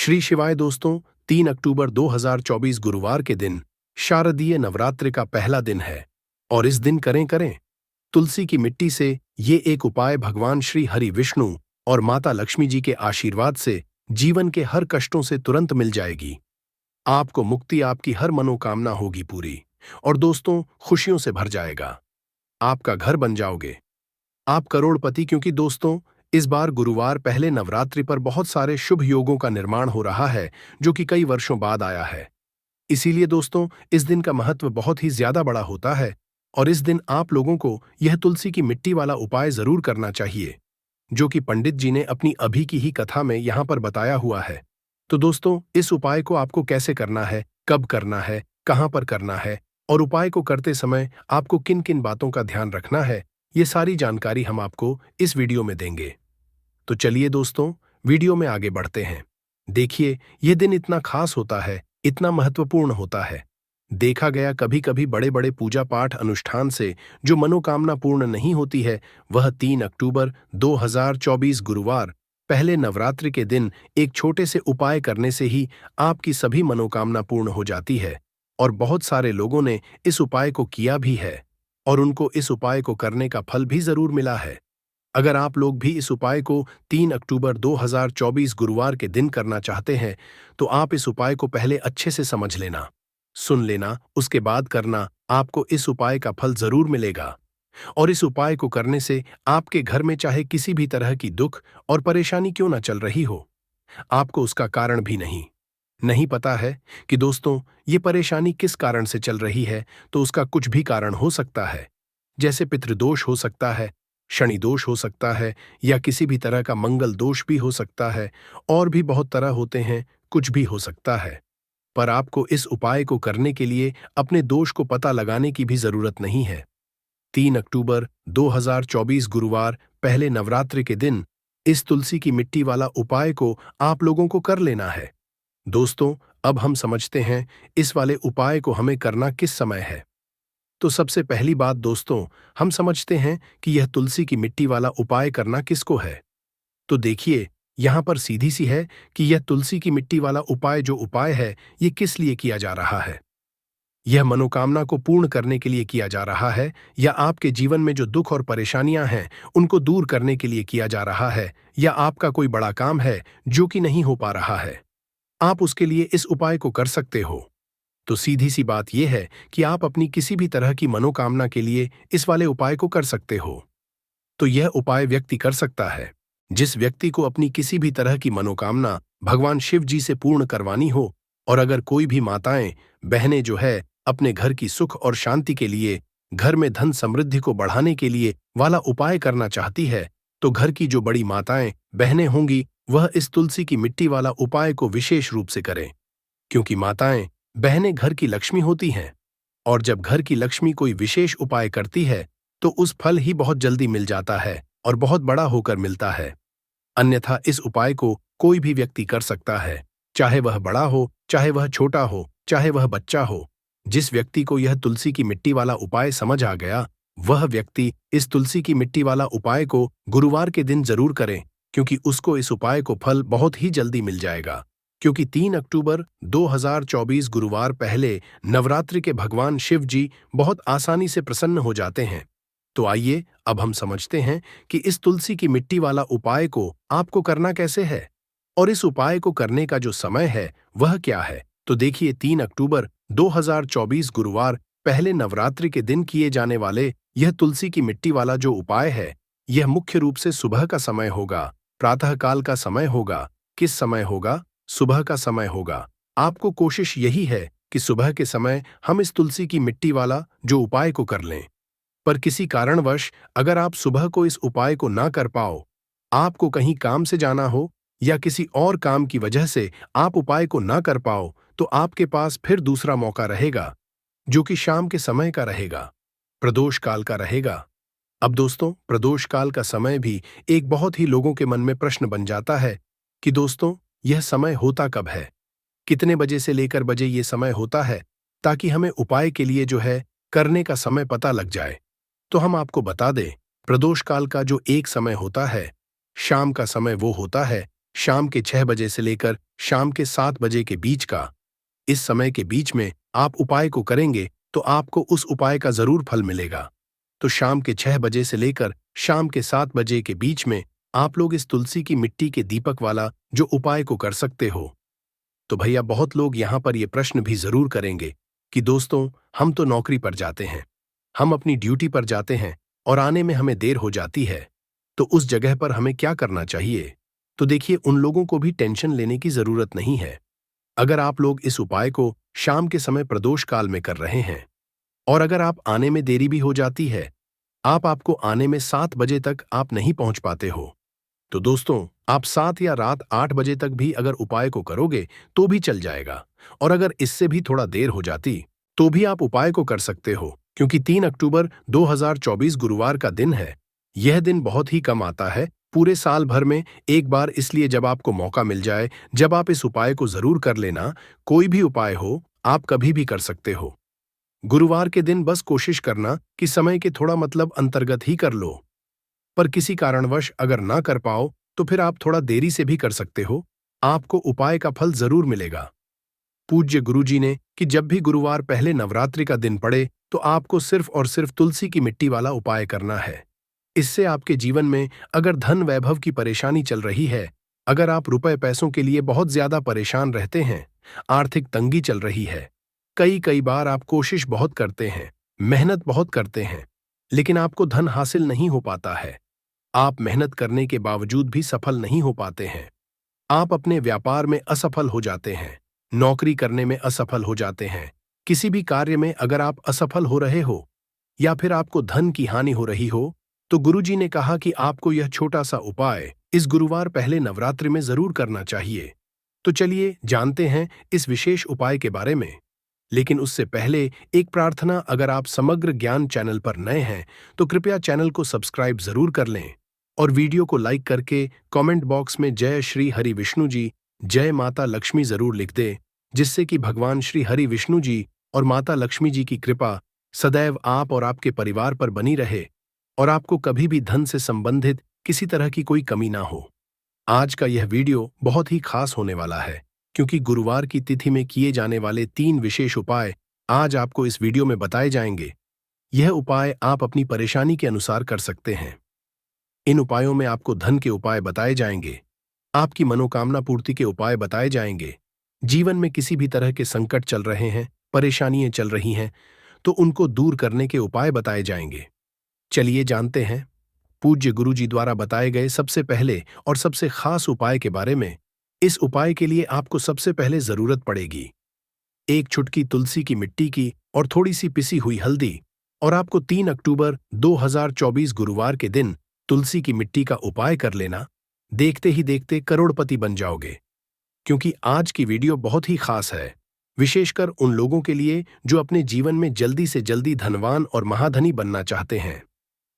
श्री शिवाय दोस्तों, 3 अक्टूबर 2024 गुरुवार के दिन शारदीय नवरात्रि का पहला दिन है और इस दिन करें तुलसी की मिट्टी से ये एक उपाय भगवान श्री हरि विष्णु और माता लक्ष्मी जी के आशीर्वाद से जीवन के हर कष्टों से तुरंत मिल जाएगी। आपको मुक्ति, आपकी हर मनोकामना होगी पूरी और दोस्तों खुशियों से भर जाएगा। आपका घर बन जाओगे, आप करोड़पति, क्योंकि दोस्तों इस बार गुरुवार पहले नवरात्रि पर बहुत सारे शुभ योगों का निर्माण हो रहा है जो कि कई वर्षों बाद आया है। इसीलिए दोस्तों इस दिन का महत्व बहुत ही ज्यादा बड़ा होता है और इस दिन आप लोगों को यह तुलसी की मिट्टी वाला उपाय जरूर करना चाहिए जो कि पंडित जी ने अपनी अभी की ही कथा में यहाँ पर बताया हुआ है। तो दोस्तों इस उपाय को आपको कैसे करना है, कब करना है, कहाँ पर करना है और उपाय को करते समय आपको किन किन बातों का ध्यान रखना है, ये सारी जानकारी हम आपको इस वीडियो में देंगे। तो चलिए दोस्तों वीडियो में आगे बढ़ते हैं। देखिए यह दिन इतना खास होता है, इतना महत्वपूर्ण होता है। देखा गया कभी कभी बड़े बड़े पूजा पाठ अनुष्ठान से जो मनोकामना पूर्ण नहीं होती है, वह 3 अक्टूबर 2024 गुरुवार पहले नवरात्रि के दिन एक छोटे से उपाय करने से ही आपकी सभी मनोकामना पूर्ण हो जाती है। और बहुत सारे लोगों ने इस उपाय को किया भी है और उनको इस उपाय को करने का फल भी जरूर मिला है। अगर आप लोग भी इस उपाय को 3 अक्टूबर 2024 गुरुवार के दिन करना चाहते हैं तो आप इस उपाय को पहले अच्छे से समझ लेना, सुन लेना, उसके बाद करना। आपको इस उपाय का फल जरूर मिलेगा और इस उपाय को करने से आपके घर में चाहे किसी भी तरह की दुख और परेशानी क्यों ना चल रही हो, आपको उसका कारण भी नहीं पता है कि दोस्तों ये परेशानी किस कारण से चल रही है, तो उसका कुछ भी कारण हो सकता है। जैसे पितृदोष हो सकता है, शनि दोष हो सकता है या किसी भी तरह का मंगल दोष भी हो सकता है और भी बहुत तरह होते हैं, कुछ भी हो सकता है। पर आपको इस उपाय को करने के लिए अपने दोष को पता लगाने की भी जरूरत नहीं है। 3 अक्टूबर 2024 गुरुवार पहले नवरात्रि के दिन इस तुलसी की मिट्टी वाला उपाय को आप लोगों को कर लेना है। दोस्तों अब हम समझते हैं इस वाले उपाय को हमें करना किस समय है। तो सबसे पहली बात दोस्तों, हम समझते हैं कि यह तुलसी की मिट्टी वाला उपाय करना किसको है। तो देखिए यहां पर सीधी सी है कि यह तुलसी की मिट्टी वाला उपाय जो उपाय है ये किस लिए किया जा रहा है। यह मनोकामना को पूर्ण करने के लिए किया जा रहा है या आपके जीवन में जो दुख और परेशानियां हैं उनको दूर करने के लिए किया जा रहा है, या आपका कोई बड़ा काम है जो कि नहीं हो पा रहा है, आप उसके लिए इस उपाय को कर सकते हो। तो सीधी सी बात यह है कि आप अपनी किसी भी तरह की मनोकामना के लिए इस वाले उपाय को कर सकते हो। तो यह उपाय व्यक्ति कर सकता है जिस व्यक्ति को अपनी किसी भी तरह की मनोकामना भगवान शिव जी से पूर्ण करवानी हो। और अगर कोई भी माताएं बहनें जो है अपने घर की सुख और शांति के लिए, घर में धन समृद्धि को बढ़ाने के लिए वाला उपाय करना चाहती है, तो घर की जो बड़ी माताएं बहनें होंगी वह इस तुलसी की मिट्टी वाला उपाय को विशेष रूप से करें, क्योंकि माताएं बहनें घर की लक्ष्मी होती हैं और जब घर की लक्ष्मी कोई विशेष उपाय करती है तो उस फल ही बहुत जल्दी मिल जाता है और बहुत बड़ा होकर मिलता है। अन्यथा इस उपाय को कोई भी व्यक्ति कर सकता है, चाहे वह बड़ा हो, चाहे वह छोटा हो, चाहे वह बच्चा हो। जिस व्यक्ति को यह तुलसी की मिट्टी वाला उपाय समझ आ गया वह व्यक्ति इस तुलसी की मिट्टी वाला उपाय को गुरुवार के दिन जरूर करें, क्योंकि उसको इस उपाय को फल बहुत ही जल्दी मिल जाएगा। क्योंकि 3 अक्टूबर 2024 गुरुवार पहले नवरात्रि के भगवान शिव जी बहुत आसानी से प्रसन्न हो जाते हैं। तो आइए अब हम समझते हैं कि इस तुलसी की मिट्टी वाला उपाय को आपको करना कैसे है और इस उपाय को करने का जो समय है वह क्या है। तो देखिए 3 अक्टूबर 2024 गुरुवार पहले नवरात्रि के दिन किए जाने वाले यह तुलसी की मिट्टी वाला जो उपाय है यह मुख्य रूप से सुबह का समय होगा, प्रातःकाल का समय होगा। किस समय होगा? सुबह का समय होगा। आपको कोशिश यही है कि सुबह के समय हम इस तुलसी की मिट्टी वाला जो उपाय को कर लें। पर किसी कारणवश अगर आप सुबह को इस उपाय को ना कर पाओ, आपको कहीं काम से जाना हो या किसी और काम की वजह से आप उपाय को ना कर पाओ, तो आपके पास फिर दूसरा मौका रहेगा जो कि शाम के समय का रहेगा, प्रदोष काल का रहेगा। अब दोस्तों प्रदोष काल का समय भी एक बहुत ही लोगों के मन में प्रश्न बन जाता है कि दोस्तों यह समय होता कब है, कितने बजे से लेकर बजे ये समय होता है, ताकि हमें उपाय के लिए जो है करने का समय पता लग जाए। तो हम आपको बता दें, प्रदोष काल का जो एक समय होता है, शाम का समय वो होता है शाम के 6 बजे से लेकर शाम के 7 बजे के बीच का। इस समय के बीच में आप उपाय को करेंगे तो आपको उस उपाय का जरूर फल मिलेगा। तो शाम के 6 बजे से लेकर शाम के 7 बजे के बीच में आप लोग इस तुलसी की मिट्टी के दीपक वाला जो उपाय को कर सकते हो। तो भैया बहुत लोग यहाँ पर ये प्रश्न भी जरूर करेंगे कि दोस्तों, हम तो नौकरी पर जाते हैं, हम अपनी ड्यूटी पर जाते हैं और आने में हमें देर हो जाती है, तो उस जगह पर हमें क्या करना चाहिए? तो देखिए, उन लोगों को भी टेंशन लेने की जरूरत नहीं है। अगर आप लोग इस उपाय को शाम के समय प्रदोष काल में कर रहे हैं और अगर आप आने में देरी भी हो जाती है, आपको आने में 7 बजे तक आप नहीं पहुंच पाते हो, तो दोस्तों, आप 7 या रात 8 बजे तक भी अगर उपाय को करोगे तो भी चल जाएगा। और अगर इससे भी थोड़ा देर हो जाती तो भी आप उपाय को कर सकते हो, क्योंकि 3 अक्टूबर 2024 गुरुवार का दिन है। यह दिन बहुत ही कम आता है पूरे साल भर में एक बार, इसलिए जब आपको मौका मिल जाए, जब आप इस उपाय को जरूर कर लेना। कोई भी उपाय हो, आप कभी भी कर सकते हो। गुरुवार के दिन बस कोशिश करना कि समय के थोड़ा अंतर्गत ही कर लो। पर किसी कारणवश अगर ना कर पाओ तो फिर आप थोड़ा देरी से भी कर सकते हो, आपको उपाय का फल जरूर मिलेगा। पूज्य गुरुजी ने कि जब भी गुरुवार पहले नवरात्रि का दिन पड़े तो आपको सिर्फ और सिर्फ तुलसी की मिट्टी वाला उपाय करना है। इससे आपके जीवन में अगर धन वैभव की परेशानी चल रही है, अगर आप रुपए पैसों के लिए बहुत ज्यादा परेशान रहते हैं, आर्थिक तंगी चल रही है, कई कई बार आप कोशिश बहुत करते हैं, मेहनत बहुत करते हैं, लेकिन आपको धन हासिल नहीं हो पाता है, आप मेहनत करने के बावजूद भी सफल नहीं हो पाते हैं, आप अपने व्यापार में असफल हो जाते हैं, नौकरी करने में असफल हो जाते हैं, किसी भी कार्य में अगर आप असफल हो रहे हो या फिर आपको धन की हानि हो रही हो, तो गुरुजी ने कहा कि आपको यह छोटा सा उपाय इस गुरुवार पहले नवरात्रि में जरूर करना चाहिए। तो चलिए जानते हैं इस विशेष उपाय के बारे में। लेकिन उससे पहले एक प्रार्थना, अगर आप समग्र ज्ञान चैनल पर नए हैं तो कृपया चैनल को सब्सक्राइब जरूर कर लें और वीडियो को लाइक करके कमेंट बॉक्स में जय श्री हरि विष्णु जी, जय माता लक्ष्मी जरूर लिख दें, जिससे कि भगवान श्री हरि विष्णु जी और माता लक्ष्मी जी की कृपा सदैव आप और आपके परिवार पर बनी रहे और आपको कभी भी धन से संबंधित किसी तरह की कोई कमी ना हो। आज का यह वीडियो बहुत ही खास होने वाला है, क्योंकि गुरुवार की तिथि में किए जाने वाले 3 विशेष उपाय आज आपको इस वीडियो में बताए जाएंगे। यह उपाय आप अपनी परेशानी के अनुसार कर सकते हैं। इन उपायों में आपको धन के उपाय बताए जाएंगे, आपकी मनोकामना पूर्ति के उपाय बताए जाएंगे, जीवन में किसी भी तरह के संकट चल रहे हैं, परेशानियां चल रही हैं, तो उनको दूर करने के उपाय बताए जाएंगे। चलिए जानते हैं पूज्य गुरुजी द्वारा बताए गए सबसे पहले और सबसे खास उपाय के बारे में। इस उपाय के लिए आपको सबसे पहले जरूरत पड़ेगी एक चुटकी तुलसी की मिट्टी की और थोड़ी सी पिसी हुई हल्दी, और आपको 3 अक्टूबर 2024 गुरुवार के दिन तुलसी की मिट्टी का उपाय कर लेना। देखते ही देखते करोड़पति बन जाओगे, क्योंकि आज की वीडियो बहुत ही खास है, विशेषकर उन लोगों के लिए जो अपने जीवन में जल्दी से जल्दी धनवान और महाधनी बनना चाहते हैं,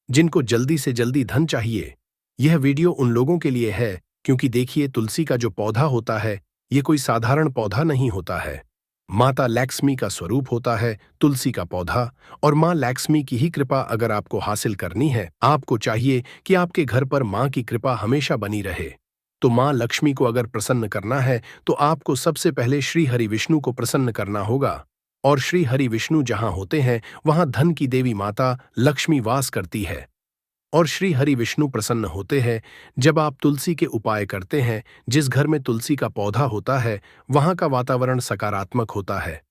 जिनको जल्दी से जल्दी धन चाहिए। यह वीडियो उन लोगों के लिए है, क्योंकि देखिए, तुलसी का जो पौधा होता है, ये कोई साधारण पौधा नहीं होता है। माता लक्ष्मी का स्वरूप होता है तुलसी का पौधा, और माँ लक्ष्मी की ही कृपा अगर आपको हासिल करनी है, आपको चाहिए कि आपके घर पर माँ की कृपा हमेशा बनी रहे। तो माँ लक्ष्मी को अगर प्रसन्न करना है तो आपको सबसे पहले श्री हरि विष्णु को प्रसन्न करना होगा, और श्री हरि विष्णु जहां होते हैं वहां धन की देवी माता लक्ष्मी वास करती है। और श्री हरि विष्णु प्रसन्न होते हैं जब आप तुलसी के उपाय करते हैं। जिस घर में तुलसी का पौधा होता है वहां का वातावरण सकारात्मक होता है,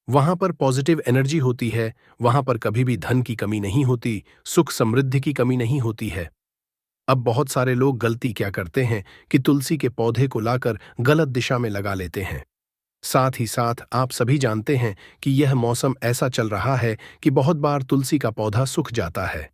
वहां पर पॉजिटिव एनर्जी होती है, वहां पर कभी भी धन की कमी नहीं होती, सुख समृद्धि की कमी नहीं होती है। अब बहुत सारे लोग गलती क्या करते हैं कि तुलसी के पौधे को लाकर गलत दिशा में लगा लेते हैं। साथ ही साथ आप सभी जानते हैं कि यह मौसम ऐसा चल रहा है कि बहुत बार तुलसी का पौधा सूख जाता है।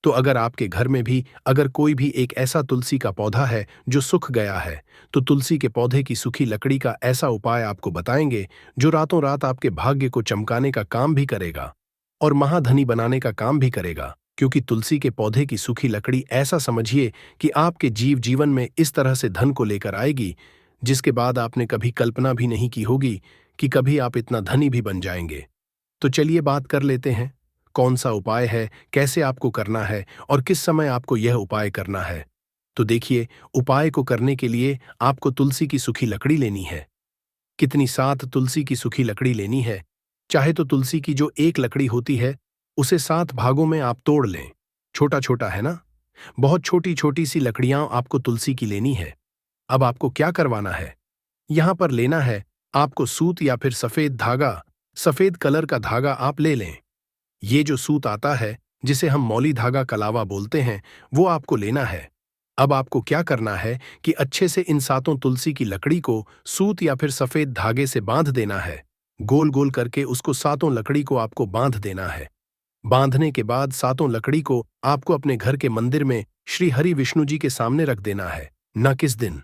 तो अगर आपके घर में भी अगर कोई भी एक ऐसा तुलसी का पौधा है जो सूख गया है, तो तुलसी के पौधे की सूखी लकड़ी का ऐसा उपाय आपको बताएंगे जो रातों रात आपके भाग्य को चमकाने का काम भी करेगा और महाधनी बनाने का काम भी करेगा। क्योंकि तुलसी के पौधे की सूखी लकड़ी ऐसा समझिए कि आपके जीवन में इस तरह से धन को लेकर आएगी, जिसके बाद आपने कभी कल्पना भी नहीं की होगी कि कभी आप इतना धनी भी बन जाएंगे। तो चलिए बात कर लेते हैं, कौन सा उपाय है, कैसे आपको करना है और किस समय आपको यह उपाय करना है। तो देखिए, उपाय को करने के लिए आपको तुलसी की सूखी लकड़ी लेनी है। कितनी? 7 तुलसी की सूखी लकड़ी लेनी है। चाहे तो तुलसी की जो एक लकड़ी होती है उसे 7 भागों में आप तोड़ लें। छोटा छोटा है ना? बहुत छोटी छोटी सी लकड़ियां आपको तुलसी की लेनी है। अब आपको क्या करवाना है? यहां पर लेना है आपको सूत या फिर सफेद धागा। सफेद कलर का धागा आप ले लें। ये जो सूत आता है जिसे हम मौली धागा कलावा बोलते हैं, वो आपको लेना है। अब आपको क्या करना है कि अच्छे से इन 7 तुलसी की लकड़ी को सूत या फिर सफेद धागे से बांध देना है। गोल गोल करके उसको 7 लकड़ी को आपको बांध देना है। बांधने के बाद 7 लकड़ी को आपको अपने घर के मंदिर में श्री हरि विष्णु जी के सामने रख देना है। न किस दिन?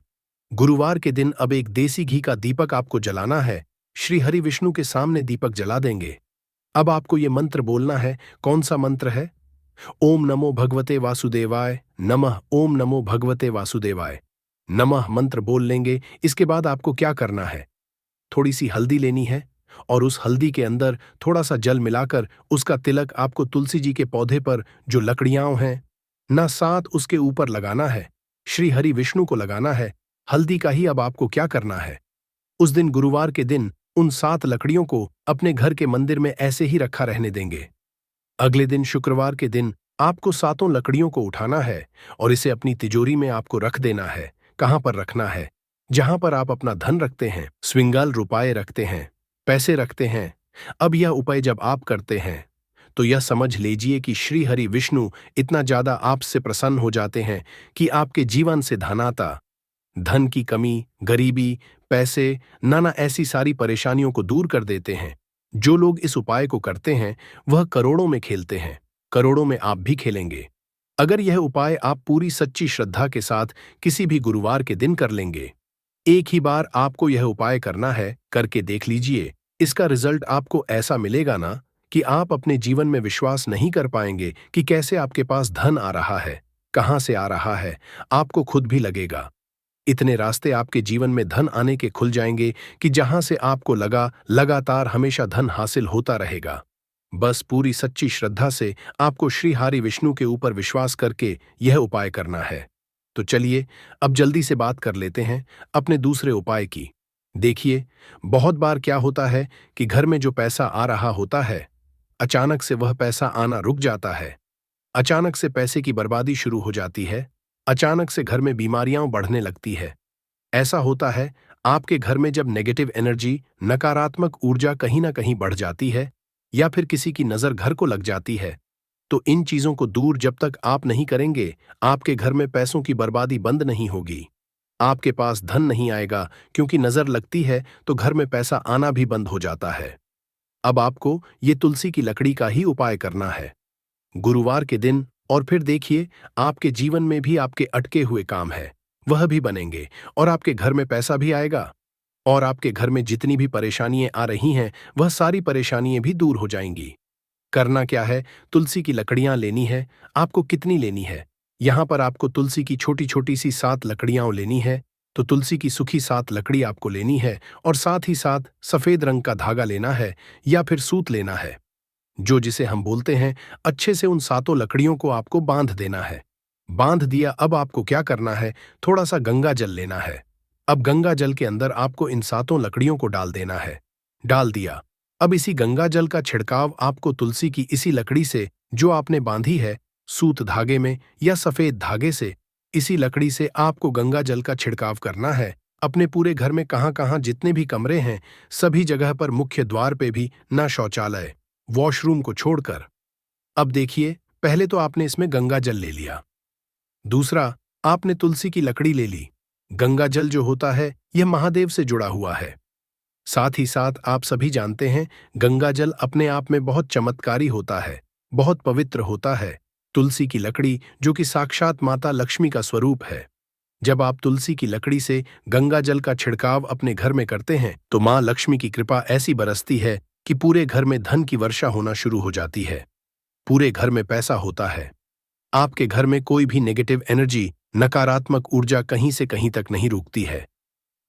गुरुवार के दिन। अब एक देसी घी का दीपक आपको जलाना है। श्री हरि विष्णु के सामने दीपक जला देंगे। अब आपको ये मंत्र बोलना है। कौन सा मंत्र है? ओम नमो भगवते वासुदेवाय नमः। ओम नमो भगवते वासुदेवाय नमः मंत्र बोल लेंगे। इसके बाद आपको क्या करना है? थोड़ी सी हल्दी लेनी है और उस हल्दी के अंदर थोड़ा सा जल मिलाकर उसका तिलक आपको तुलसी जी के पौधे पर जो लकड़ियां हैं ना 7 उसके ऊपर लगाना है। श्री हरि विष्णु को लगाना है हल्दी का ही। अब आपको क्या करना है? उस दिन गुरुवार के दिन उन 7 लकड़ियों को अपने घर के मंदिर में ऐसे ही रखा रहने देंगे। अगले दिन शुक्रवार के दिन आपको 7 लकड़ियों को उठाना है और इसे अपनी तिजोरी में आपको रख देना है। कहां पर रखना है? जहां पर आप अपना धन रखते हैं, स्विंगाल रुपये रखते हैं, पैसे रखते हैं। अब यह उपाय जब आप करते हैं तो यह समझ लीजिए कि श्री हरि विष्णु इतना ज्यादा आपसे प्रसन्न हो जाते हैं कि आपके जीवन से धन आता। धन की कमी, गरीबी, पैसे, नाना ऐसी सारी परेशानियों को दूर कर देते हैं। जो लोग इस उपाय को करते हैं वह करोड़ों में खेलते हैं। करोड़ों में आप भी खेलेंगे अगर यह उपाय आप पूरी सच्ची श्रद्धा के साथ किसी भी गुरुवार के दिन कर लेंगे। एक ही बार आपको यह उपाय करना है, करके देख लीजिए। इसका रिजल्ट आपको ऐसा मिलेगा ना कि आप अपने जीवन में विश्वास नहीं कर पाएंगे कि कैसे आपके पास धन आ रहा है, कहां से आ रहा है। आपको खुद भी लगेगा इतने रास्ते आपके जीवन में धन आने के खुल जाएंगे कि जहां से आपको लगा लगातार हमेशा धन हासिल होता रहेगा। बस पूरी सच्ची श्रद्धा से आपको श्री हरि विष्णु के ऊपर विश्वास करके यह उपाय करना है। तो चलिए अब जल्दी से बात कर लेते हैं अपने दूसरे उपाय की। देखिए, बहुत बार क्या होता है कि घर में जो पैसा आ रहा होता है अचानक से वह पैसा आना रुक जाता है। अचानक से पैसे की बर्बादी शुरू हो जाती है। अचानक से घर में बीमारियां बढ़ने लगती है। ऐसा होता है आपके घर में जब नेगेटिव एनर्जी, नकारात्मक ऊर्जा कहीं ना कहीं बढ़ जाती है या फिर किसी की नजर घर को लग जाती है। तो इन चीजों को दूर जब तक आप नहीं करेंगे आपके घर में पैसों की बर्बादी बंद नहीं होगी। आपके पास धन नहीं आएगा क्योंकि नजर लगती है तो घर में पैसा आना भी बंद हो जाता है। अब आपको ये तुलसी की लकड़ी का ही उपाय करना है गुरुवार के दिन। और फिर देखिए, आपके जीवन में भी आपके अटके हुए काम है वह भी बनेंगे और आपके घर में पैसा भी आएगा और आपके घर में जितनी भी परेशानियां आ रही हैं वह सारी परेशानियां भी दूर हो जाएंगी। करना क्या है? तुलसी की लकड़ियां लेनी है। आपको कितनी लेनी है? यहां पर आपको तुलसी की छोटी छोटी सी 7 लकड़ियां लेनी है। तो तुलसी की सूखी 7 लकड़ी आपको लेनी है और साथ ही साथ सफेद रंग का धागा लेना है या फिर सूत लेना है, जो जिसे हम बोलते हैं। अच्छे से उन 7 लकड़ियों को आपको बांध देना है। बांध दिया। अब आपको क्या करना है? थोड़ा सा गंगा जल लेना है। अब गंगा जल के अंदर आपको इन 7 लकड़ियों को डाल देना है। डाल दिया। अब इसी गंगा जल का छिड़काव आपको तुलसी की इसी लकड़ी से जो आपने बांधी है, सूत धागे में या सफेद धागे से, इसी लकड़ी से आपको गंगा जल का छिड़काव करना है अपने पूरे घर में। कहां कहां जितने भी कमरे हैं सभी जगह पर, मुख्य द्वार पे भी, ना शौचालय, वॉशरूम को छोड़कर। अब देखिए, पहले तो आपने इसमें गंगा जल ले लिया। दूसरा, आपने तुलसी की लकड़ी ले ली। गंगा जल जो होता है यह महादेव से जुड़ा हुआ है। साथ ही साथ आप सभी जानते हैं गंगा जल अपने आप में बहुत चमत्कारी होता है, बहुत पवित्र होता है। तुलसी की लकड़ी जो कि साक्षात माता लक्ष्मी का स्वरूप है। जब आप तुलसी की लकड़ी से गंगा जल का छिड़काव अपने घर में करते हैं तो मां लक्ष्मी की कृपा ऐसी बरसती है कि पूरे घर में धन की वर्षा होना शुरू हो जाती है। पूरे घर में पैसा होता है। आपके घर में कोई भी नेगेटिव एनर्जी, नकारात्मक ऊर्जा कहीं से कहीं तक नहीं रुकती है।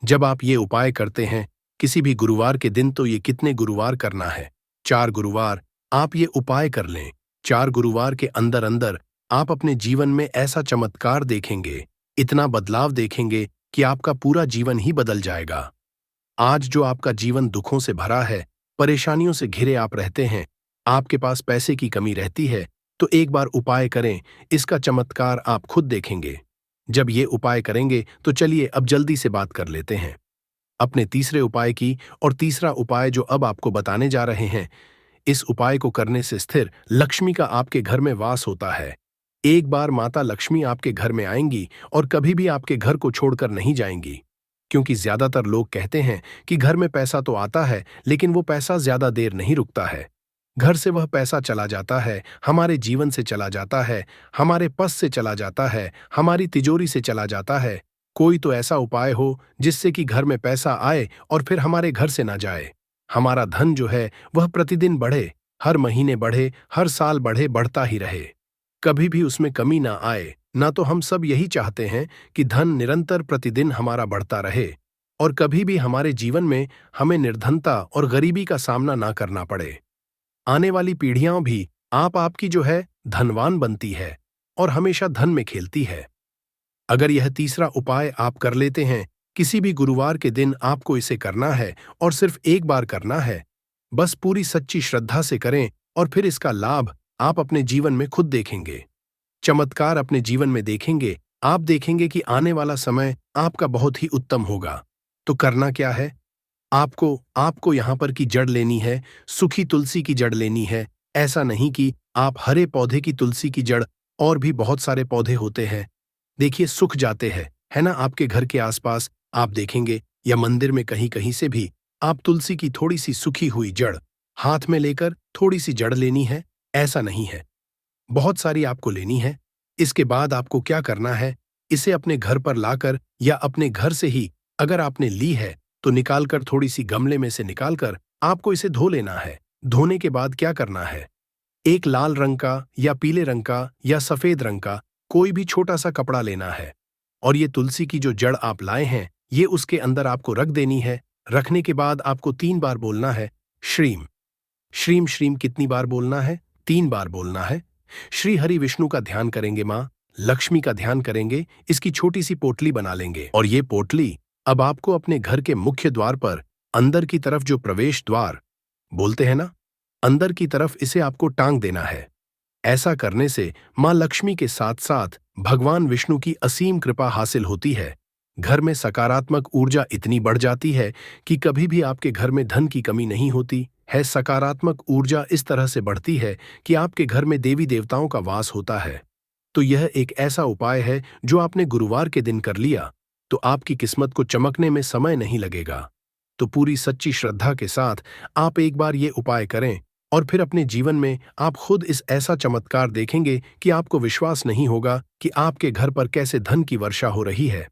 जब आप ये उपाय करते हैं किसी भी गुरुवार के दिन, तो ये कितने गुरुवार करना है? 4 गुरुवार आप ये उपाय कर लें। 4 गुरुवार के अंदर अंदर आप अपने जीवन में ऐसा चमत्कार देखेंगे, इतना बदलाव देखेंगे कि आपका पूरा जीवन ही बदल जाएगा। आज जो आपका जीवन दुखों से भरा है, परेशानियों से घिरे आप रहते हैं, आपके पास पैसे की कमी रहती है, तो एक बार उपाय करें, इसका चमत्कार आप खुद देखेंगे। जब ये उपाय करेंगे तो चलिए अब जल्दी से बात कर लेते हैं अपने तीसरे उपाय की। और तीसरा उपाय जो अब आपको बताने जा रहे हैं, इस उपाय को करने से स्थिर लक्ष्मी का आपके घर में वास होता है। एक बार माता लक्ष्मी आपके घर में आएंगी और कभी भी आपके घर को छोड़कर नहीं जाएंगी। क्योंकि ज्यादातर लोग कहते हैं कि घर में पैसा तो आता है, लेकिन वो पैसा ज्यादा देर नहीं रुकता है। घर से वह पैसा चला जाता है, हमारे जीवन से चला जाता है, हमारे पस से चला जाता है, हमारी तिजोरी से चला जाता है। कोई तो ऐसा उपाय हो जिससे कि घर में पैसा आए और फिर हमारे घर से ना जाए। हमारा धन जो है वह प्रतिदिन बढ़े, हर महीने बढ़े, हर साल बढ़े, बढ़ता ही रहे, कभी भी उसमें कमी ना आए। ना तो हम सब यही चाहते हैं कि धन निरंतर प्रतिदिन हमारा बढ़ता रहे और कभी भी हमारे जीवन में हमें निर्धनता और गरीबी का सामना ना करना पड़े। आने वाली पीढ़ियां भी आपकी जो है धनवान बनती है और हमेशा धन में खेलती है। अगर यह तीसरा उपाय आप कर लेते हैं, किसी भी गुरुवार के दिन आपको इसे करना है और सिर्फ एक बार करना है। बस पूरी सच्ची श्रद्धा से करें और फिर इसका लाभ आप अपने जीवन में खुद देखेंगे। चमत्कार अपने जीवन में देखेंगे। आप देखेंगे कि आने वाला समय आपका बहुत ही उत्तम होगा। तो करना क्या है? आपको यहां पर की जड़ लेनी है, सूखी तुलसी की जड़ लेनी है। ऐसा नहीं कि आप हरे पौधे की तुलसी की जड़, और भी बहुत सारे पौधे होते हैं, देखिए सूख जाते हैं, है ना। आपके घर के आसपास आप देखेंगे या मंदिर में कहीं कहीं से भी आप तुलसी की थोड़ी सी सूखी हुई जड़ हाथ में लेकर थोड़ी सी जड़ लेनी है। ऐसा नहीं है, बहुत सारी आपको लेनी है। इसके बाद आपको क्या करना है, इसे अपने घर पर लाकर या अपने घर से ही अगर आपने ली है तो निकालकर, थोड़ी सी गमले में से निकालकर आपको इसे धो लेना है। धोने के बाद क्या करना है, एक लाल रंग का या पीले रंग का या सफेद रंग का कोई भी छोटा सा कपड़ा लेना है और ये तुलसी की जो जड़ आप लाए हैं ये उसके अंदर आपको रख देनी है। रखने के बाद आपको 3 बार बोलना है श्रीम श्रीम श्रीम। कितनी बार बोलना है? 3 बार बोलना है। श्री हरि विष्णु का ध्यान करेंगे, माँ लक्ष्मी का ध्यान करेंगे, इसकी छोटी सी पोटली बना लेंगे और ये पोटली अब आपको अपने घर के मुख्य द्वार पर अंदर की तरफ, जो प्रवेश द्वार बोलते हैं ना, अंदर की तरफ इसे आपको टांग देना है। ऐसा करने से मां लक्ष्मी के साथ साथ भगवान विष्णु की असीम कृपा हासिल होती है। घर में सकारात्मक ऊर्जा इतनी बढ़ जाती है कि कभी भी आपके घर में धन की कमी नहीं होती है। सकारात्मक ऊर्जा इस तरह से बढ़ती है कि आपके घर में देवी देवताओं का वास होता है। तो यह एक ऐसा उपाय है जो आपने गुरुवार के दिन कर लिया तो आपकी किस्मत को चमकने में समय नहीं लगेगा। तो पूरी सच्ची श्रद्धा के साथ आप एक बार ये उपाय करें और फिर अपने जीवन में आप खुद इस ऐसा चमत्कार देखेंगे कि आपको विश्वास नहीं होगा कि आपके घर पर कैसे धन की वर्षा हो रही है।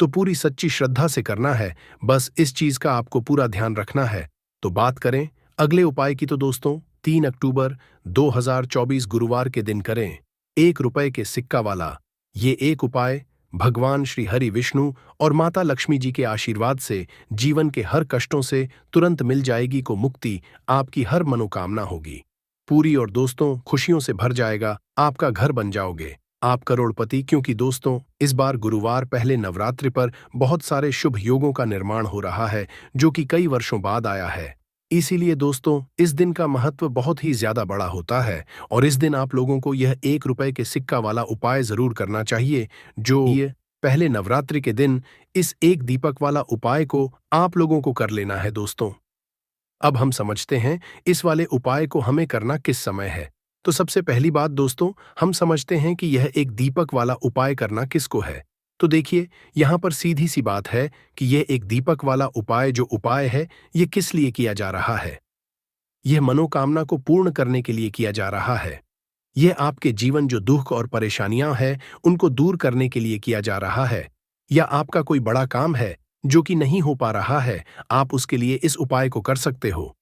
तो पूरी सच्ची श्रद्धा से करना है, बस इस चीज का आपको पूरा ध्यान रखना है। तो बात करें अगले उपाय की, तो दोस्तों 3 अक्टूबर 2024 गुरुवार के दिन करें 1 रुपए के सिक्का वाला ये एक उपाय। भगवान श्री हरि विष्णु और माता लक्ष्मी जी के आशीर्वाद से जीवन के हर कष्टों से तुरंत मिल जाएगी को मुक्ति, आपकी हर मनोकामना होगी पूरी और दोस्तों खुशियों से भर जाएगा, आपका घर बन जाओगे आप करोड़पति। क्योंकि दोस्तों इस बार गुरुवार पहले नवरात्रि पर बहुत सारे शुभ योगों का निर्माण हो रहा है जो कि कई वर्षों बाद आया है। इसीलिए दोस्तों इस दिन का महत्व बहुत ही ज्यादा बड़ा होता है और इस दिन आप लोगों को यह 1 रुपए के सिक्का वाला उपाय जरूर करना चाहिए। जो ये पहले नवरात्रि के दिन इस एक दीपक वाला उपाय को आप लोगों को कर लेना है। दोस्तों अब हम समझते हैं इस वाले उपाय को हमें करना किस समय है। तो सबसे पहली बात दोस्तों, हम समझते हैं कि यह एक दीपक वाला उपाय करना किसको है। तो देखिए यहां पर सीधी सी बात है कि यह एक दीपक वाला उपाय जो उपाय है ये किस लिए किया जा रहा है। यह मनोकामना को पूर्ण करने के लिए किया जा रहा है। यह आपके जीवन जो दुख और परेशानियां हैं उनको दूर करने के लिए किया जा रहा है। या आपका कोई बड़ा काम है जो कि नहीं हो पा रहा है, आप उसके लिए इस उपाय को कर सकते हो।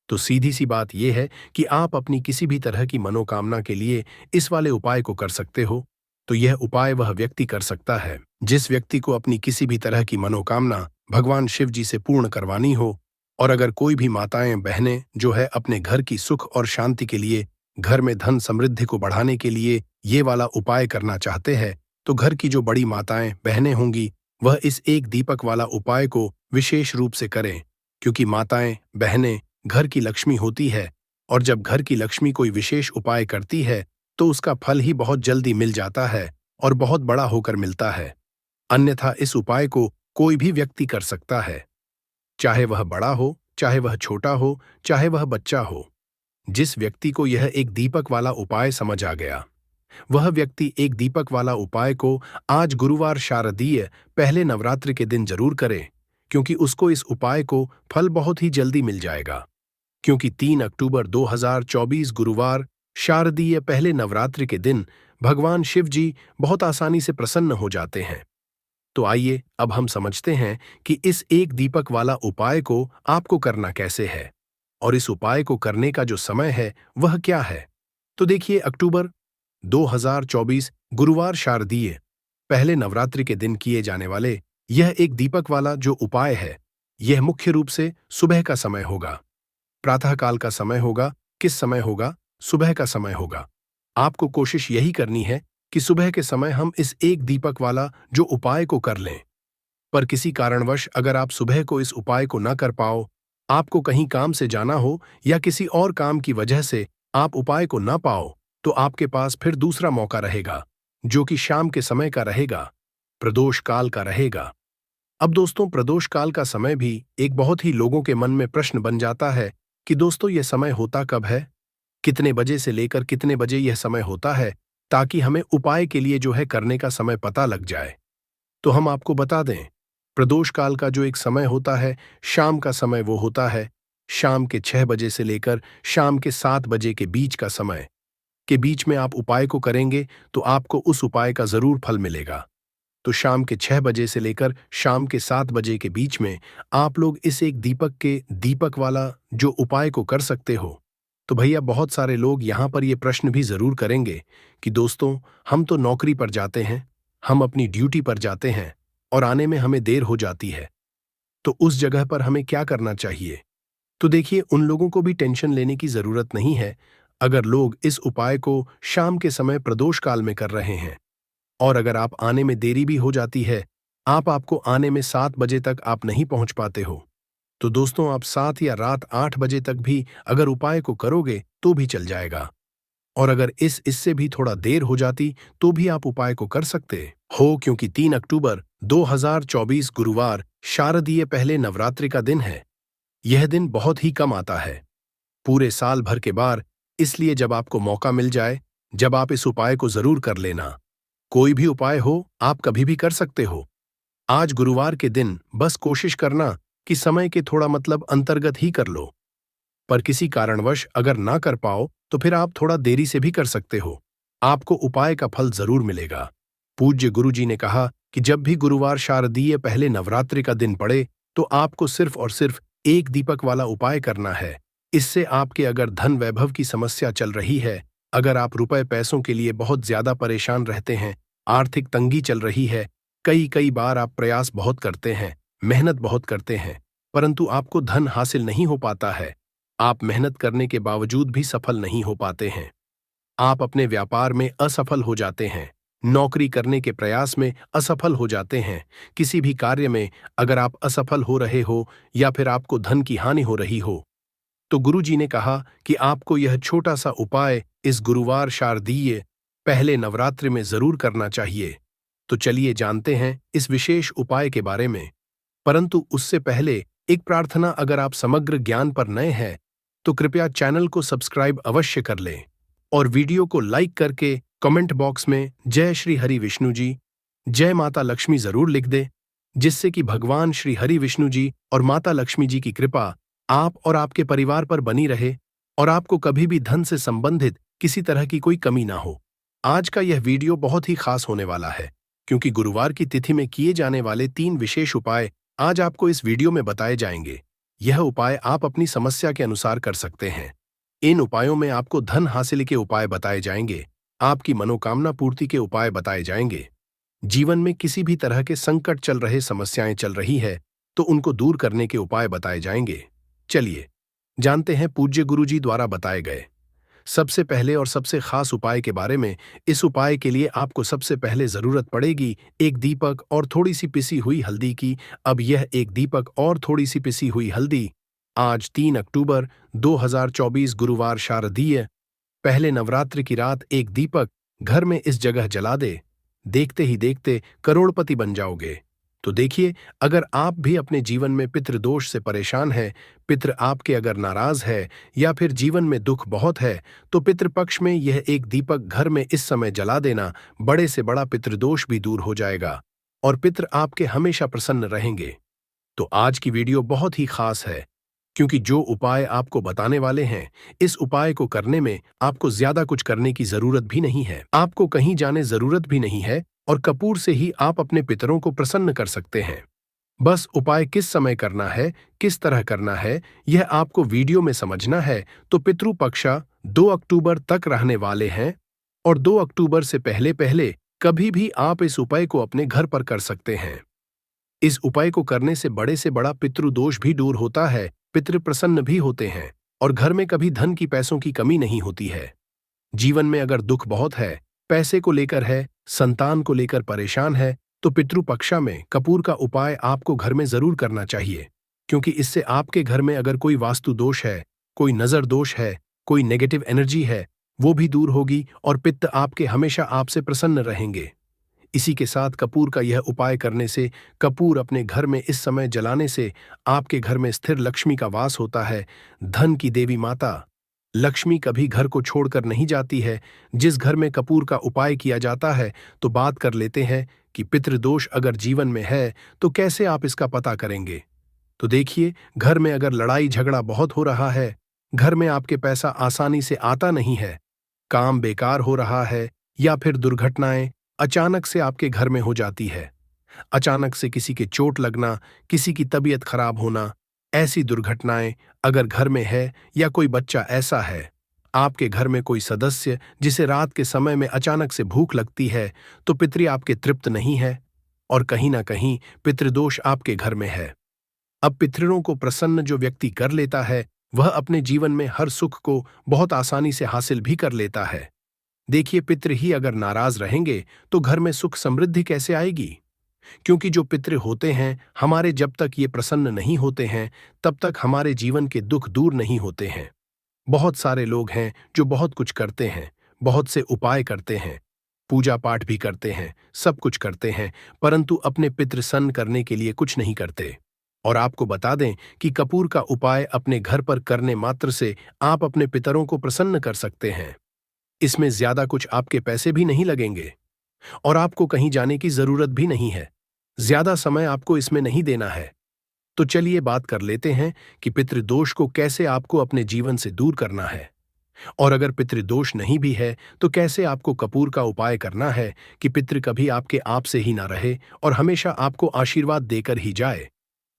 तो सीधी सी बात यह है कि आप अपनी किसी भी तरह की मनोकामना के लिए इस वाले उपाय को कर सकते हो। तो यह उपाय वह व्यक्ति कर सकता है जिस व्यक्ति को अपनी किसी भी तरह की मनोकामना भगवान शिव जी से पूर्ण करवानी हो। और अगर कोई भी माताएं बहनें जो है अपने घर की सुख और शांति के लिए, घर में धन समृद्धि को बढ़ाने के लिए ये वाला उपाय करना चाहते हैं तो घर की जो बड़ी माताएं बहनें होंगी वह इस एक दीपक वाला उपाय को विशेष रूप से करें, क्योंकि माताएं बहनें घर की लक्ष्मी होती है, और जब घर की लक्ष्मी कोई विशेष उपाय करती है तो उसका फल ही बहुत जल्दी मिल जाता है और बहुत बड़ा होकर मिलता है। अन्यथा इस उपाय को कोई भी व्यक्ति कर सकता है, चाहे वह बड़ा हो, चाहे वह छोटा हो, चाहे वह बच्चा हो। जिस व्यक्ति को यह एक दीपक वाला उपाय समझ आ गया, वह व्यक्ति एक दीपक वाला उपाय को आज गुरुवार शारदीय पहले नवरात्रि के दिन जरूर करे, क्योंकि उसको इस उपाय को फल बहुत ही जल्दी मिल जाएगा। क्योंकि 3 अक्टूबर 2024 गुरुवार शारदीय पहले नवरात्रि के दिन भगवान शिव जी बहुत आसानी से प्रसन्न हो जाते हैं। तो आइए अब हम समझते हैं कि इस एक दीपक वाला उपाय को आपको करना कैसे है, और इस उपाय को करने का जो समय है वह क्या है। तो देखिए, अक्टूबर 2024 गुरुवार शारदीय पहले नवरात्रि के दिन किए जाने वाले यह एक दीपक वाला जो उपाय है, यह मुख्य रूप से सुबह का समय होगा। प्रातःकाल का समय होगा। किस समय होगा? सुबह का समय होगा। आपको कोशिश यही करनी है कि सुबह के समय हम इस एक दीपक वाला जो उपाय को कर लें। पर किसी कारणवश अगर आप सुबह को इस उपाय को न कर पाओ, आपको कहीं काम से जाना हो या किसी और काम की वजह से आप उपाय को न पाओ, तो आपके पास फिर दूसरा मौका रहेगा, जो कि शाम के समय का रहेगा, प्रदोष काल का रहेगा। अब दोस्तों, प्रदोष काल का समय भी एक बहुत ही लोगों के मन में प्रश्न बन जाता है कि दोस्तों यह समय होता कब है, कितने बजे से लेकर कितने बजे यह समय होता है, ताकि हमें उपाय के लिए जो है करने का समय पता लग जाए। तो हम आपको बता दें, प्रदोष काल का जो एक समय होता है, शाम का समय वो होता है शाम के 6 बजे से लेकर शाम के 7 बजे के बीच का समय के बीच में आप उपाय को करेंगे तो आपको उस उपाय का जरूर फल मिलेगा। तो शाम के 6 बजे से लेकर शाम के 7 बजे के बीच में आप लोग इस एक दीपक वाला जो उपाय को कर सकते हो। तो भैया, बहुत सारे लोग यहाँ पर ये प्रश्न भी जरूर करेंगे कि दोस्तों, हम तो नौकरी पर जाते हैं, हम अपनी ड्यूटी पर जाते हैं और आने में हमें देर हो जाती है, तो उस जगह पर हमें क्या करना चाहिए। तो देखिए, उन लोगों को भी टेंशन लेने की जरूरत नहीं है अगर लोग इस उपाय को शाम के समय प्रदोष काल में कर रहे हैं। और अगर आप आने में देरी भी हो जाती है, आपको आने में 7 बजे तक आप नहीं पहुंच पाते हो, तो दोस्तों आप 7 या रात 8 बजे तक भी अगर उपाय को करोगे तो भी चल जाएगा। और अगर इससे भी थोड़ा देर हो जाती तो भी आप उपाय को कर सकते हो, क्योंकि 3 अक्टूबर 2024 गुरुवार शारदीय पहले नवरात्रि का दिन है। यह दिन बहुत ही कम आता है पूरे साल भर के बार, इसलिए जब आपको मौका मिल जाए, जब आप इस उपाय को जरूर कर लेना। कोई भी उपाय हो, आप कभी भी कर सकते हो। आज गुरुवार के दिन बस कोशिश करना कि समय के थोड़ा अंतर्गत ही कर लो। पर किसी कारणवश अगर ना कर पाओ तो फिर आप थोड़ा देरी से भी कर सकते हो, आपको उपाय का फल जरूर मिलेगा। पूज्य गुरुजी ने कहा कि जब भी गुरुवार शारदीय पहले नवरात्रि का दिन पड़े तो आपको सिर्फ और सिर्फ एक दीपक वाला उपाय करना है। इससे आपके अगर धन वैभव की समस्या चल रही है, अगर आप रुपए पैसों के लिए बहुत ज्यादा परेशान रहते हैं, आर्थिक तंगी चल रही है, कई बार आप प्रयास बहुत करते हैं, मेहनत बहुत करते हैं, परंतु आपको धन हासिल नहीं हो पाता है, आप मेहनत करने के बावजूद भी सफल नहीं हो पाते हैं, आप अपने व्यापार में असफल हो जाते हैं, नौकरी करने के प्रयास में असफल हो जाते हैं, किसी भी कार्य में अगर आप असफल हो रहे हो या फिर आपको धन की हानि हो रही हो, तो गुरुजी ने कहा कि आपको यह छोटा सा उपाय इस गुरुवार शारदीय पहले नवरात्रि में जरूर करना चाहिए। तो चलिए जानते हैं इस विशेष उपाय के बारे में। परंतु उससे पहले एक प्रार्थना, अगर आप समग्र ज्ञान पर नए हैं तो कृपया चैनल को सब्सक्राइब अवश्य कर लें और वीडियो को लाइक करके कमेंट बॉक्स में जय श्री हरि विष्णु जी, जय माता लक्ष्मी जरूर लिख दे, जिससे कि भगवान श्री हरि विष्णु जी और माता लक्ष्मी जी की कृपा आप और आपके परिवार पर बनी रहे और आपको कभी भी धन से संबंधित किसी तरह की कोई कमी ना हो। आज का यह वीडियो बहुत ही खास होने वाला है, क्योंकि गुरुवार की तिथि में किए जाने वाले 3 विशेष उपाय आज आपको इस वीडियो में बताए जाएंगे। यह उपाय आप अपनी समस्या के अनुसार कर सकते हैं। इन उपायों में आपको धन हासिल के उपाय बताए जाएंगे, आपकी मनोकामना पूर्ति के उपाय बताए जाएंगे। जीवन में किसी भी तरह के संकट चल रहे, समस्याएं चल रही है तो उनको दूर करने के उपाय बताए जाएंगे। चलिए जानते हैं पूज्य गुरुजी द्वारा बताए गए। सबसे पहले और सबसे खास उपाय के बारे में। इस उपाय के लिए आपको सबसे पहले जरूरत पड़ेगी एक दीपक और थोड़ी सी पिसी हुई हल्दी की। अब यह एक दीपक और थोड़ी सी पिसी हुई हल्दी आज 3 अक्टूबर 2024 गुरुवार शारदीय पहले नवरात्र की रात एक दीपक घर में इस जगह जला दे। देखते ही देखते करोड़पति बन जाओगे। तो देखिए, अगर आप भी अपने जीवन में पितृदोष से परेशान हैं, पितृ आपके अगर नाराज है या फिर जीवन में दुख बहुत है, तो पितृपक्ष में यह एक दीपक घर में इस समय जला देना, बड़े से बड़ा पितृदोष भी दूर हो जाएगा और पितृ आपके हमेशा प्रसन्न रहेंगे। तो आज की वीडियो बहुत ही खास है, क्योंकि जो उपाय आपको बताने वाले हैं, इस उपाय को करने में आपको ज्यादा कुछ करने की जरूरत भी नहीं है, आपको कहीं जाने जरूरत भी नहीं है और कपूर से ही आप अपने पितरों को प्रसन्न कर सकते हैं। बस उपाय किस समय करना है, किस तरह करना है, यह आपको वीडियो में समझना है। तो पितृ पक्ष 2 अक्टूबर तक रहने वाले हैं और 2 अक्टूबर से पहले पहले कभी भी आप इस उपाय को अपने घर पर कर सकते हैं। इस उपाय को करने से बड़ा पितृदोष भी दूर होता है, पितृ प्रसन्न भी होते हैं और घर में कभी धन की पैसों की कमी नहीं होती है। जीवन में अगर दुख बहुत है, पैसे को लेकर है, संतान को लेकर परेशान है, तो पितृपक्षा में कपूर का उपाय आपको घर में जरूर करना चाहिए, क्योंकि इससे आपके घर में अगर कोई वास्तु दोष है, कोई नजर दोष है, कोई नेगेटिव एनर्जी है, वो भी दूर होगी और पित्त आपके हमेशा आपसे प्रसन्न रहेंगे। इसी के साथ कपूर का यह उपाय करने से, कपूर अपने घर में इस समय जलाने से आपके घर में स्थिर लक्ष्मी का वास होता है। धन की देवी माता लक्ष्मी कभी घर को छोड़कर नहीं जाती है। जिस घर में कपूर का उपाय किया जाता है, तो बात कर लेते हैं कि पितृदोष अगर जीवन में है तो कैसे आप इसका पता करेंगे। तो देखिए, घर में अगर लड़ाई झगड़ा बहुत हो रहा है, घर में आपके पैसा आसानी से आता नहीं है, काम बेकार हो रहा है, या फिर दुर्घटनाएं अचानक से आपके घर में हो जाती है, अचानक से किसी के चोट लगना, किसी की तबीयत खराब होना, ऐसी दुर्घटनाएं अगर घर में है, या कोई बच्चा ऐसा है, आपके घर में कोई सदस्य जिसे रात के समय में अचानक से भूख लगती है, तो पितृ आपके तृप्त नहीं है और कहीं ना कहीं पितृदोष आपके घर में है। अब पितरों को प्रसन्न जो व्यक्ति कर लेता है, वह अपने जीवन में हर सुख को बहुत आसानी से हासिल भी कर लेता है। देखिए, पितृ ही अगर नाराज रहेंगे तो घर में सुख समृद्धि कैसे आएगी, क्योंकि जो पितृ होते हैं हमारे, जब तक ये प्रसन्न नहीं होते हैं तब तक हमारे जीवन के दुख दूर नहीं होते हैं। बहुत सारे लोग हैं जो बहुत कुछ करते हैं, बहुत से उपाय करते हैं, पूजा पाठ भी करते हैं, सब कुछ करते हैं, परंतु अपने पितृ सन्न करने के लिए कुछ नहीं करते। और आपको बता दें कि कपूर का उपाय अपने घर पर करने मात्र से आप अपने पितरों को प्रसन्न कर सकते हैं। इसमें ज्यादा कुछ आपके पैसे भी नहीं लगेंगे और आपको कहीं जाने की जरूरत भी नहीं है, ज्यादा समय आपको इसमें नहीं देना है। तो चलिए बात कर लेते हैं कि पितृदोष को कैसे आपको अपने जीवन से दूर करना है, और अगर पितृदोष नहीं भी है तो कैसे आपको कपूर का उपाय करना है कि पितृ कभी आपके आप से ही ना रहे और हमेशा आपको आशीर्वाद देकर ही जाए।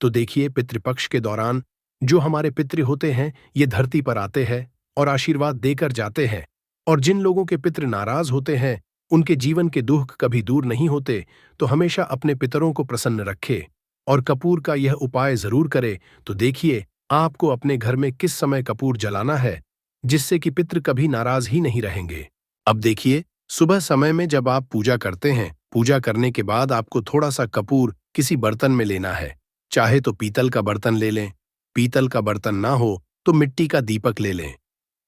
तो देखिए, पितृपक्ष के दौरान जो हमारे पितृ होते हैं, ये धरती पर आते हैं और आशीर्वाद देकर जाते हैं, और जिन लोगों के पितृ नाराज होते हैं, उनके जीवन के दुख कभी दूर नहीं होते। तो हमेशा अपने पितरों को प्रसन्न रखे और कपूर का यह उपाय जरूर करे। तो देखिए, आपको अपने घर में किस समय कपूर जलाना है, जिससे कि पितृ कभी नाराज ही नहीं रहेंगे। अब देखिए, सुबह समय में जब आप पूजा करते हैं, पूजा करने के बाद आपको थोड़ा सा कपूर किसी बर्तन में लेना है। चाहे तो पीतल का बर्तन ले लें, पीतल का बर्तन ना हो तो मिट्टी का दीपक ले लें,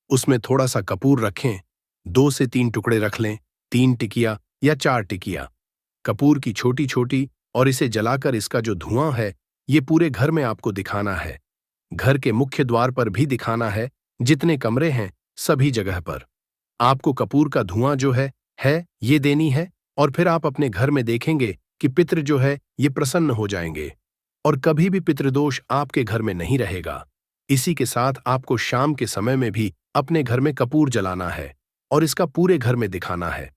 उसमें थोड़ा सा कपूर रखें, 2 से 3 टुकड़े रख लें, 3 टिकिया या 4 टिकिया कपूर की छोटी छोटी, और इसे जलाकर इसका जो धुआं है ये पूरे घर में आपको दिखाना है। घर के मुख्य द्वार पर भी दिखाना है, जितने कमरे हैं सभी जगह पर आपको कपूर का धुआं जो है ये देनी है। और फिर आप अपने घर में देखेंगे कि पितृ जो है ये प्रसन्न हो जाएंगे और कभी भी पितृदोष आपके घर में नहीं रहेगा। इसी के साथ आपको शाम के समय में भी अपने घर में कपूर जलाना है और इसका पूरे घर में दिखाना है।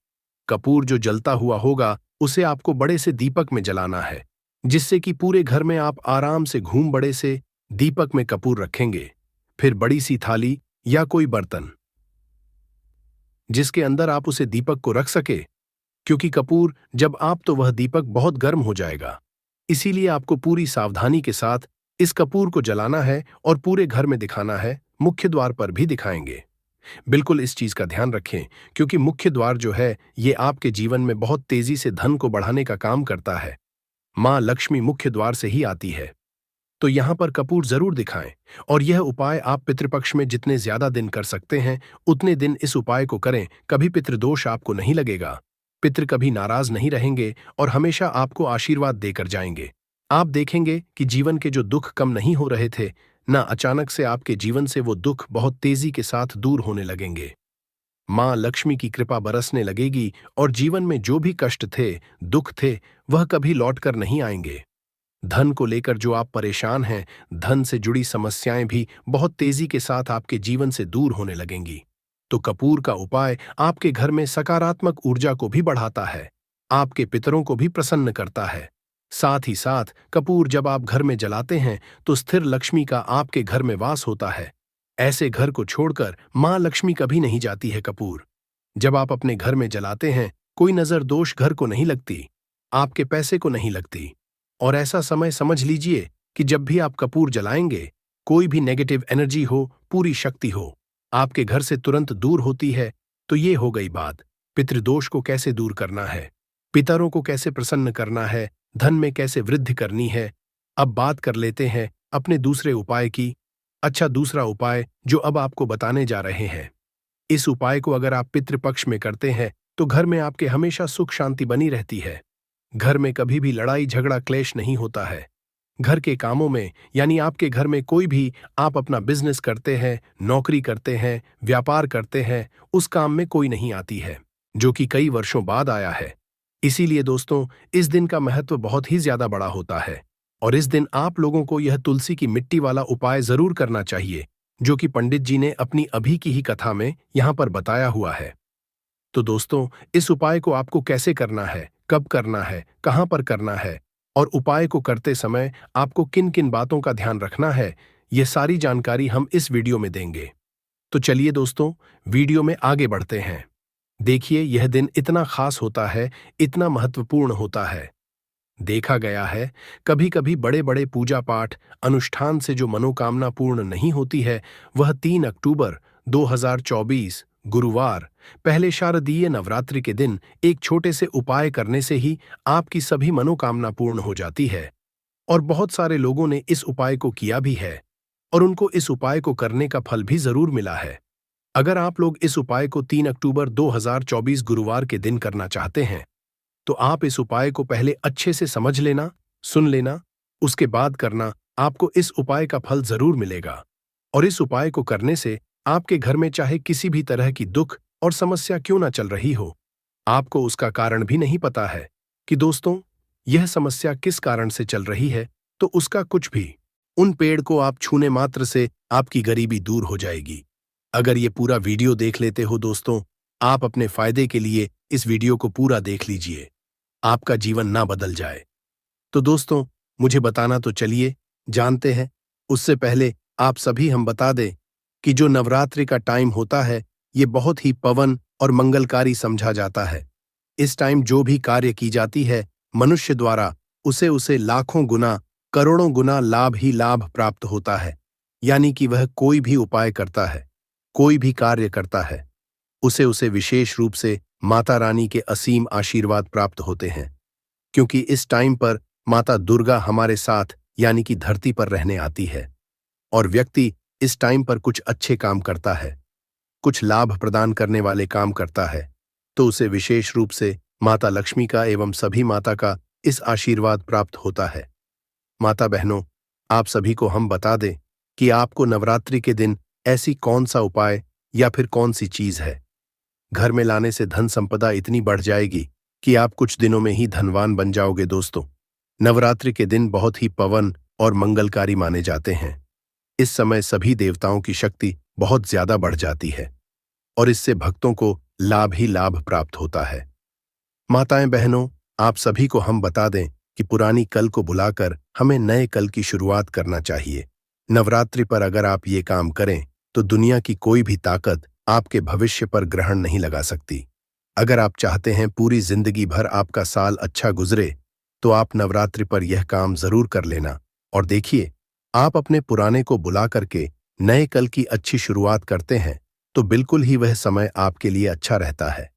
कपूर जो जलता हुआ होगा उसे आपको बड़े से दीपक में जलाना है, जिससे कि पूरे घर में आप आराम से घूम बड़े से दीपक में कपूर रखेंगे। फिर बड़ी सी थाली या कोई बर्तन जिसके अंदर आप उसे दीपक को रख सके, क्योंकि कपूर जब आप तो वह दीपक बहुत गर्म हो जाएगा, इसीलिए आपको पूरी सावधानी के साथ इस कपूर को जलाना है और पूरे घर में दिखाना है, मुख्य द्वार पर भी दिखाएंगे। बिल्कुल इस चीज का ध्यान रखें, क्योंकि मुख्य द्वार जो है ये आपके जीवन में बहुत तेजी से धन को बढ़ाने का काम करता है। माँ लक्ष्मी मुख्य द्वार से ही आती है, तो यहाँ पर कपूर जरूर दिखाएं। और यह उपाय आप पितृपक्ष में जितने ज्यादा दिन कर सकते हैं उतने दिन इस उपाय को करें। कभी पितृदोष आपको नहीं लगेगा, पितृ कभी नाराज नहीं रहेंगे और हमेशा आपको आशीर्वाद देकर जाएंगे। आप देखेंगे कि जीवन के जो दुख कम नहीं हो रहे थे ना, अचानक से आपके जीवन से वो दुख बहुत तेजी के साथ दूर होने लगेंगे। माँ लक्ष्मी की कृपा बरसने लगेगी और जीवन में जो भी कष्ट थे, दुख थे, वह कभी लौटकर नहीं आएंगे। धन को लेकर जो आप परेशान हैं, धन से जुड़ी समस्याएं भी बहुत तेजी के साथ आपके जीवन से दूर होने लगेंगी। तो कपूर का उपाय आपके घर में सकारात्मक ऊर्जा को भी बढ़ाता है, आपके पितरों को भी प्रसन्न करता है। साथ ही साथ कपूर जब आप घर में जलाते हैं तो स्थिर लक्ष्मी का आपके घर में वास होता है। ऐसे घर को छोड़कर मां लक्ष्मी कभी नहीं जाती है। कपूर जब आप अपने घर में जलाते हैं, कोई नजर दोष घर को नहीं लगती, आपके पैसे को नहीं लगती। और ऐसा समय समझ लीजिए कि जब भी आप कपूर जलाएंगे, कोई भी नेगेटिव एनर्जी हो, पूरी शक्ति हो, आपके घर से तुरंत दूर होती है। तो ये हो गई बात पितृदोष को कैसे दूर करना है, पितरों को कैसे प्रसन्न करना है, धन में कैसे वृद्धि करनी है। अब बात कर लेते हैं अपने दूसरे उपाय की। अच्छा, दूसरा उपाय जो अब आपको बताने जा रहे हैं, इस उपाय को अगर आप पितृपक्ष में करते हैं तो घर में आपके हमेशा सुख शांति बनी रहती है। घर में कभी भी लड़ाई झगड़ा क्लेश नहीं होता है। घर के कामों में, यानी आपके घर में कोई भी आप अपना बिजनेस करते हैं, नौकरी करते हैं, व्यापार करते हैं, उस काम में कोई नहीं आती है, जो कि कई वर्षों बाद आया है। इसीलिए दोस्तों, इस दिन का महत्व बहुत ही ज्यादा बड़ा होता है और इस दिन आप लोगों को यह तुलसी की मिट्टी वाला उपाय जरूर करना चाहिए, जो कि पंडित जी ने अपनी अभी की ही कथा में यहां पर बताया हुआ है। तो दोस्तों, इस उपाय को आपको कैसे करना है, कब करना है, कहां पर करना है और उपाय को करते समय आपको किन किन बातों का ध्यान रखना है, यह सारी जानकारी हम इस वीडियो में देंगे। तो चलिए दोस्तों, वीडियो में आगे बढ़ते हैं। देखिए, यह दिन इतना खास होता है, इतना महत्वपूर्ण होता है। देखा गया है कभी कभी बड़े बड़े पूजा पाठ अनुष्ठान से जो मनोकामना पूर्ण नहीं होती है, वह 3 अक्टूबर 2024 गुरुवार पहले शारदीय नवरात्रि के दिन एक छोटे से उपाय करने से ही आपकी सभी मनोकामना पूर्ण हो जाती है। और बहुत सारे लोगों ने इस उपाय को किया भी है और उनको इस उपाय को करने का फल भी जरूर मिला है। अगर आप लोग इस उपाय को 3 अक्टूबर 2024 गुरुवार के दिन करना चाहते हैं, तो आप इस उपाय को पहले अच्छे से समझ लेना, सुन लेना, उसके बाद करना। आपको इस उपाय का फल जरूर मिलेगा। और इस उपाय को करने से आपके घर में चाहे किसी भी तरह की दुख और समस्या क्यों ना चल रही हो, आपको उसका कारण भी नहीं पता है कि दोस्तों यह समस्या किस कारण से चल रही है, तो उसका कुछ भी, उन पेड़ को आप छूने मात्र से आपकी गरीबी दूर हो जाएगी। अगर ये पूरा वीडियो देख लेते हो दोस्तों, आप अपने फायदे के लिए इस वीडियो को पूरा देख लीजिए, आपका जीवन ना बदल जाए। तो दोस्तों, मुझे बताना तो चलिए जानते हैं। उससे पहले आप सभी हम बता दें कि जो नवरात्रि का टाइम होता है, ये बहुत ही पवन और मंगलकारी समझा जाता है। इस टाइम जो भी कार्य की जाती है मनुष्य द्वारा, उसे उसे लाखों गुना, करोड़ों गुना लाभ ही लाभ प्राप्त होता है। यानी कि वह कोई भी उपाय करता है, कोई भी कार्य करता है, उसे उसे विशेष रूप से माता रानी के असीम आशीर्वाद प्राप्त होते हैं। क्योंकि इस टाइम पर माता दुर्गा हमारे साथ यानी कि धरती पर रहने आती है और व्यक्ति इस टाइम पर कुछ अच्छे काम करता है, कुछ लाभ प्रदान करने वाले काम करता है, तो उसे विशेष रूप से माता लक्ष्मी का एवं सभी माता का इस आशीर्वाद प्राप्त होता है। माता बहनों, आप सभी को हम बता दें कि आपको नवरात्रि के दिन ऐसी कौन सा उपाय या फिर कौन सी चीज है घर में लाने से धन संपदा इतनी बढ़ जाएगी कि आप कुछ दिनों में ही धनवान बन जाओगे। दोस्तों, नवरात्रि के दिन बहुत ही पवन और मंगलकारी माने जाते हैं। इस समय सभी देवताओं की शक्ति बहुत ज्यादा बढ़ जाती है और इससे भक्तों को लाभ ही लाभ प्राप्त होता है। माताएं बहनों, आप सभी को हम बता दें कि पुरानी कल को बुलाकर हमें नए कल की शुरुआत करना चाहिए। नवरात्रि पर अगर आप ये काम करें तो दुनिया की कोई भी ताकत आपके भविष्य पर ग्रहण नहीं लगा सकती। अगर आप चाहते हैं पूरी जिंदगी भर आपका साल अच्छा गुजरे, तो आप नवरात्रि पर यह काम जरूर कर लेना। और देखिए, आप अपने पुराने को बुला करके नए कल की अच्छी शुरुआत करते हैं तो बिल्कुल ही वह समय आपके लिए अच्छा रहता है।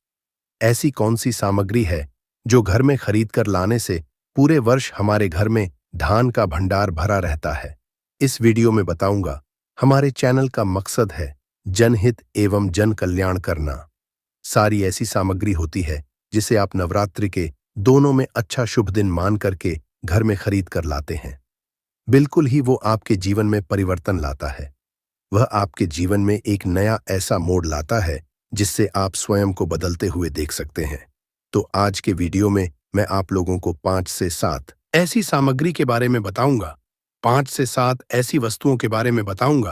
ऐसी कौन सी सामग्री है जो घर में खरीद कर लाने से पूरे वर्ष हमारे घर में धान का भंडार भरा रहता है? इस वीडियो में बताऊंगा। हमारे चैनल का मकसद है जनहित एवं जन कल्याण करना। सारी ऐसी सामग्री होती है जिसे आप नवरात्रि के दोनों में अच्छा शुभ दिन मान करके घर में खरीद कर लाते हैं। बिल्कुल ही वो आपके जीवन में परिवर्तन लाता है। वह आपके जीवन में एक नया ऐसा मोड़ लाता है जिससे आप स्वयं को बदलते हुए देख सकते हैं। तो आज के वीडियो में मैं आप लोगों को 5 से 7 ऐसी सामग्री के बारे में बताऊंगा। 5 से 7 ऐसी वस्तुओं के बारे में बताऊंगा